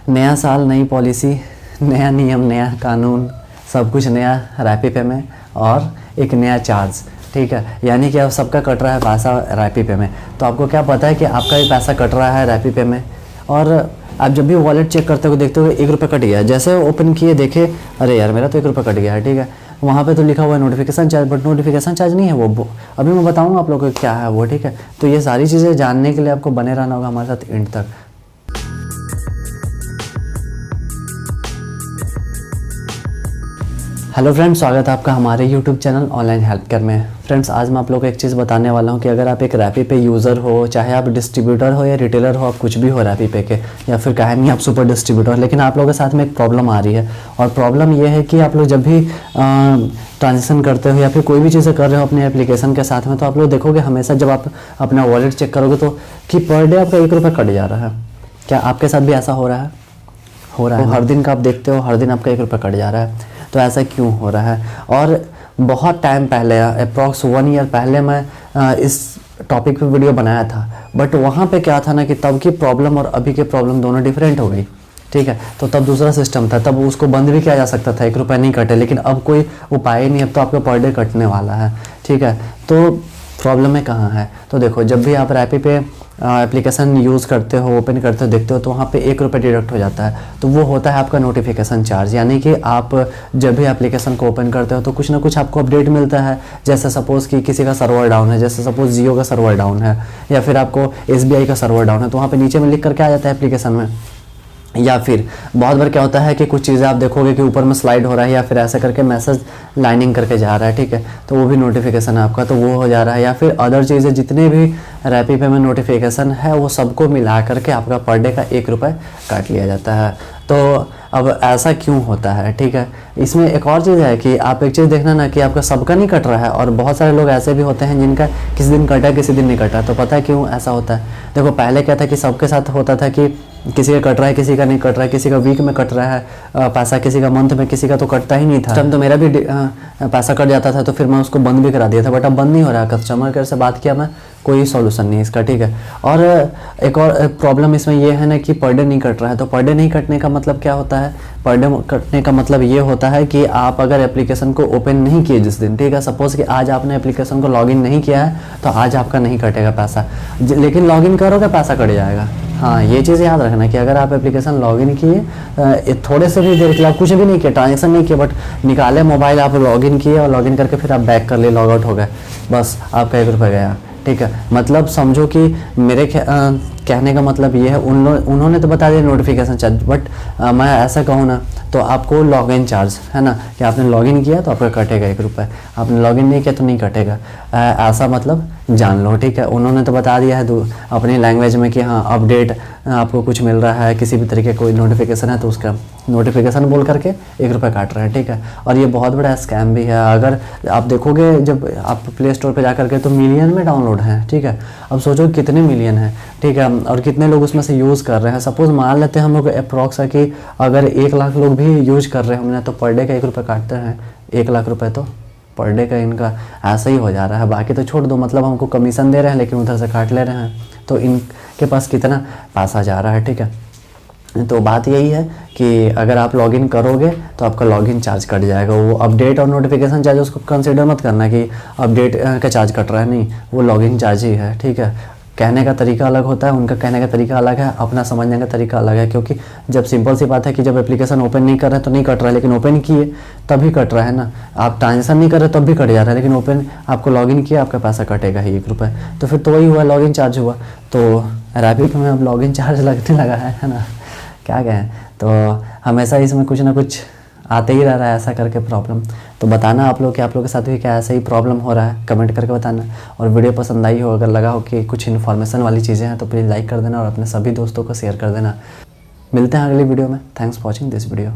नया साल, नई पॉलिसी, नया नियम, नया कानून, सब कुछ नया रैपी पे में और एक नया चार्ज। ठीक है, यानी कि अब सबका कट रहा है पैसा रैपी पे में। तो आपको क्या पता है कि आपका भी पैसा कट रहा है रैपी पे में। और आप जब भी वॉलेट चेक करते हो देखते हो 1 रुपये कट गया, जैसे ओपन किए देखे अरे यार मेरा तो 1 रुपये कट गया है। ठीक है, वहाँ पे तो लिखा हुआ है notification charge, but notification charge नहीं है वो। अभी मैं बताऊँगा आप लोगों को क्या है वो। ठीक है, तो ये सारी चीज़ें जानने के लिए आपको बने रहना होगा हमारे साथ एंड तक। हेलो फ्रेंड्स, स्वागत है आपका हमारे YouTube channel online help care में। फ्रेंड्स, आज मैं आप लोगों को एक चीज़ बताने वाला हूं कि अगर आप एक रैपी पे यूज़र हो, चाहे आप डिस्ट्रीब्यूटर हो या रिटेलर हो, आप कुछ भी हो रैपी पे के, या फिर कहे नहीं आप सुपर डिस्ट्रीब्यूटर, लेकिन आप लोगों के साथ में एक प्रॉब्लम आ रही है। और प्रॉब्लम ये है कि आप लोग जब भी ट्रांजेक्शन करते हो या फिर कोई भी चीज़ें कर रहे हो अपने एप्लीकेशन के साथ में, तो आप लोग देखोगे हमेशा जब आप अपना वॉलेट चेक करोगे तो कि पर डे आपका 1 रुपये कट जा रहा है। क्या आपके साथ भी ऐसा हो रहा है? हो रहा है। तो हर दिन का आप देखते हो, हर दिन आपका 1 रुपये कट जा रहा है। तो ऐसा क्यों हो रहा है? और बहुत टाइम पहले, अप्रॉक्स 1 ईयर पहले मैं इस टॉपिक पे वीडियो बनाया था, बट वहाँ पे क्या था ना कि तब की प्रॉब्लम और अभी की प्रॉब्लम दोनों डिफरेंट हो गई। ठीक है, तो तब दूसरा सिस्टम था, तब उसको बंद भी किया जा सकता था, 1 रुपये नहीं कटे, लेकिन अब कोई उपाय नहीं, अब तो आपका पर डे कटने वाला है। ठीक है, तो प्रॉब्लम में कहाँ है? तो देखो, जब भी आप रैपी पे एप्लीकेशन यूज़ करते हो, ओपन करते हो, देखते हो, तो वहाँ पे 1 रुपये डिडक्ट हो जाता है। तो वो होता है आपका नोटिफिकेशन चार्ज। यानी कि आप जब भी एप्लीकेशन को ओपन करते हो तो कुछ ना कुछ आपको अपडेट मिलता है। जैसे सपोज़ कि किसी का सर्वर डाउन है, जैसे सपोज़ जियो का सर्वर डाउन है, या फिर आपको SBI का सर्वर डाउन है, तो वहाँ पर नीचे में लिख करके आ जाता है एप्लीकेशन में। या फिर बहुत बार क्या होता है कि कुछ चीज़ें आप देखोगे कि ऊपर में स्लाइड हो रहा है, या फिर ऐसे करके मैसेज लाइनिंग करके जा रहा है। ठीक है, तो वो भी नोटिफिकेशन है आपका, तो वो हो जा रहा है। या फिर अदर चीज़ें जितने भी रैपी पे में नोटिफिकेशन है, वो सबको मिला करके आपका पर डे का 1 रुपये काट लिया जाता है। तो अब ऐसा क्यों होता है? ठीक है, इसमें एक और चीज़ है कि आप एक चीज़ देखना ना कि आपका सबका नहीं कट रहा है, और बहुत सारे लोग ऐसे भी होते हैं जिनका किसी दिन कटा किसी दिन नहीं कटा। तो पता है क्यों ऐसा होता है? देखो, पहले क्या था कि सबके साथ होता था कि किसी का कट रहा है, किसी का नहीं कट रहा है, किसी का वीक में कट रहा है पैसा, किसी का मंथ में, किसी का तो कटता ही नहीं था। टाइम तो मेरा भी पैसा कट जाता था, तो फिर मैं उसको बंद भी करा दिया था, बट अब बंद नहीं हो रहा है। कस्टमर केयर से बात किया मैं, कोई सॉल्यूशन नहीं इसका। ठीक है, और एक और प्रॉब्लम इसमें ये है ना कि पर डे नहीं कट रहा है। तो पर डे नहीं कटने का मतलब क्या होता है? पर डे कटने का मतलब ये होता है कि आप अगर एप्लीकेशन को ओपन नहीं किए जिस दिन, ठीक है, सपोज़ कि आज आपने एप्लीकेशन को लॉगिन नहीं किया है, तो आज आपका नहीं कटेगा पैसा, लेकिन लॉगिन करोगे पैसा कट जाएगा। हाँ, ये चीज़ याद रखना कि अगर आप एप्लीकेशन लॉगिन किए, थोड़े से भी देर के लिए आप कुछ भी नहीं किए, ट्रांजेक्शन नहीं किए, बट निकाले मोबाइल, आप लॉगिन किए और लॉगिन करके फिर आप बैक कर लिए, लॉग आउट हो गए, बस आपका 1 रुपये गया। ठीक है, मतलब समझो कि मेरे कहने का मतलब ये है, उन्होंने तो बता दिया नोटिफिकेशन चार्ज, बट मैं ऐसा कहूँ ना तो आपको लॉगिन चार्ज है ना, कि आपने लॉगिन किया तो आपका कटेगा 1 रुपये, आपने लॉगिन नहीं किया तो नहीं कटेगा। ऐसा मतलब जान लो। ठीक है, उन्होंने तो बता दिया है अपनी लैंग्वेज में कि हाँ अपडेट आपको कुछ मिल रहा है, किसी भी तरीके कोई नोटिफिकेशन है तो उसका नोटिफिकेशन बोल करके 1 रुपये काट रहा है। ठीक है, और ये बहुत बड़ा स्कैम भी है। अगर आप देखोगे जब आप प्ले स्टोर पर जा करके तो मिलियन में डाउनलोड है। ठीक है, अब सोचो कितने मिलियन है। ठीक है, और कितने लोग उसमें से यूज़ कर रहे हैं। सपोज़ मान लेते हैं हम लोग अप्रॉक्स है कि अगर 1 लाख लोग भी यूज कर रहे होंगे तो पर डे का 1 रुपये काटते हैं। 1 लाख रुपए तो पर डे का इनका ऐसा ही हो जा रहा है। बाकी तो छोड़ दो, मतलब हमको कमीशन दे रहे हैं लेकिन उधर से काट ले रहे हैं, तो इनके पास कितना पैसा जा रहा है। ठीक है, तो बात यही है कि अगर आप लॉगिन करोगे तो आपका लॉगिन चार्ज कट जाएगा। वो अपडेट और नोटिफिकेशन चार्ज उसको कंसिडर मत करना कि अपडेट का चार्ज कट रहा है, नहीं, वो लॉगिन चार्ज ही है। ठीक है, कहने का तरीका अलग होता है, उनका कहने का तरीका अलग है, अपना समझने का तरीका अलग है। क्योंकि जब सिंपल सी बात है कि जब एप्लीकेशन ओपन नहीं कर रहे तो नहीं कट रहा है, लेकिन ओपन किए तभी कट रहा है ना। आप ट्रांजेक्शन नहीं कर रहे तब भी कट जा रहा है, लेकिन ओपन आपको लॉगिन किया आपका पैसा कटेगा ही 1 रुपये। तो फिर तो वही हुआ, लॉगिन चार्ज हुआ। तो रैपी पे में अब लॉगिन चार्ज लगने लगा है ना, क्या कहें। तो हमेशा इसमें कुछ ना कुछ आते ही रह रहा है ऐसा करके प्रॉब्लम। तो बताना आप लोग कि आप लोग के साथ भी क्या ऐसा ही प्रॉब्लम हो रहा है, कमेंट करके बताना। और वीडियो पसंद आई हो, अगर लगा हो कि कुछ इन्फॉर्मेशन वाली चीज़ें हैं तो प्लीज़ लाइक कर देना और अपने सभी दोस्तों को शेयर कर देना। मिलते हैं अगली वीडियो में। Thanks for watching this video.